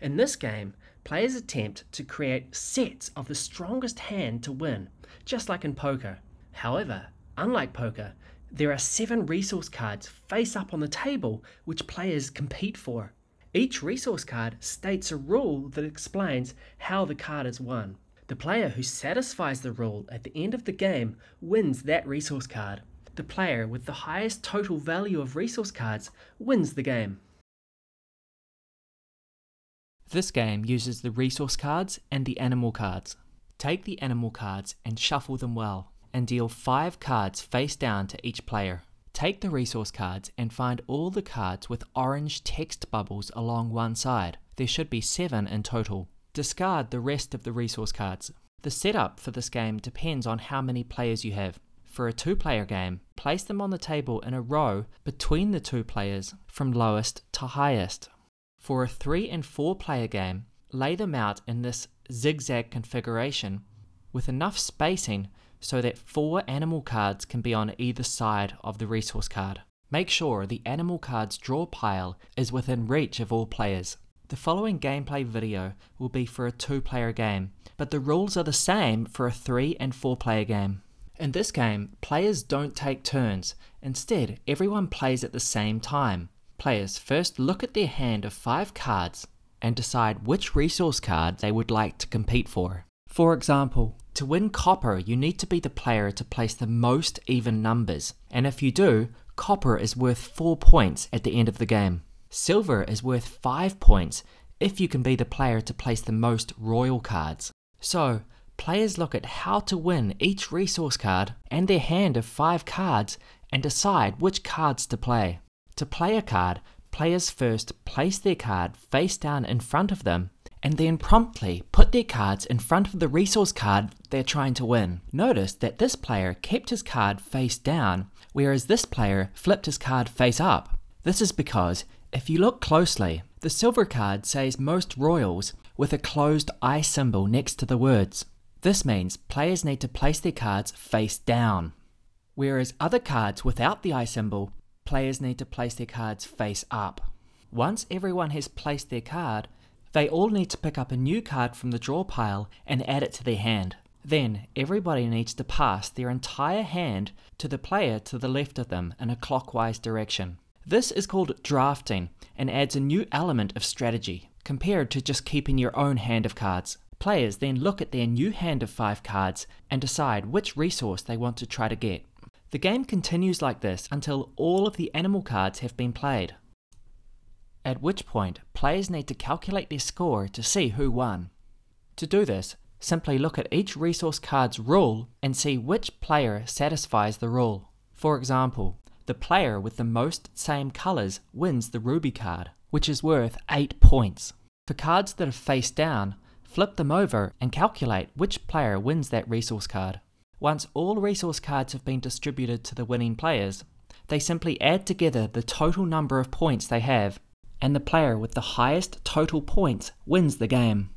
In this game, players attempt to create sets of the strongest hand to win, just like in poker. However, unlike poker, there are 7 resource cards face up on the table which players compete for. Each resource card states a rule that explains how the card is won. The player who satisfies the rule at the end of the game wins that resource card. The player with the highest total value of resource cards wins the game. This game uses the resource cards and the animal cards. Take the animal cards and shuffle them well, and deal 5 cards face down to each player. Take the resource cards and find all the cards with orange text bubbles along one side. There should be 7 in total. Discard the rest of the resource cards. The setup for this game depends on how many players you have. For a 2-player game, place them on the table in a row between the 2 players from lowest to highest. For a 3 and 4-player game, lay them out in this zigzag configuration with enough spacing so that 4 animal cards can be on either side of the resource card. Make sure the animal cards draw pile is within reach of all players. The following gameplay video will be for a 2-player game, but the rules are the same for a 3 and 4-player game. In this game, players don't take turns. Instead, everyone plays at the same time. Players first look at their hand of 5 cards and decide which resource card they would like to compete for. For example, to win copper, you need to be the player to place the most even numbers, and if you do, copper is worth 4 points at the end of the game. Silver is worth 5 points if you can be the player to place the most royal cards. So, players look at how to win each resource card and their hand of 5 cards and decide which cards to play. To play a card, players first place their card face down in front of them and then promptly put their cards in front of the resource card they're trying to win. Notice that this player kept his card face down, whereas this player flipped his card face up. This is because, if you look closely, the silver card says most royals with a closed eye symbol next to the words. This means players need to place their cards face down, whereas other cards without the eye symbol, players need to place their cards face up. Once everyone has placed their card, they all need to pick up a new card from the draw pile and add it to their hand. Then, everybody needs to pass their entire hand to the player to the left of them in a clockwise direction. This is called drafting and adds a new element of strategy, compared to just keeping your own hand of cards. Players then look at their new hand of 5 cards and decide which resource they want to try to get. The game continues like this until all of the animal cards have been played, at which point players need to calculate their score to see who won. To do this, simply look at each resource card's rule and see which player satisfies the rule. For example, the player with the most same colours wins the ruby card, which is worth 8 points. For cards that are face down, flip them over and calculate which player wins that resource card. Once all resource cards have been distributed to the winning players, they simply add together the total number of points they have, and the player with the highest total points wins the game.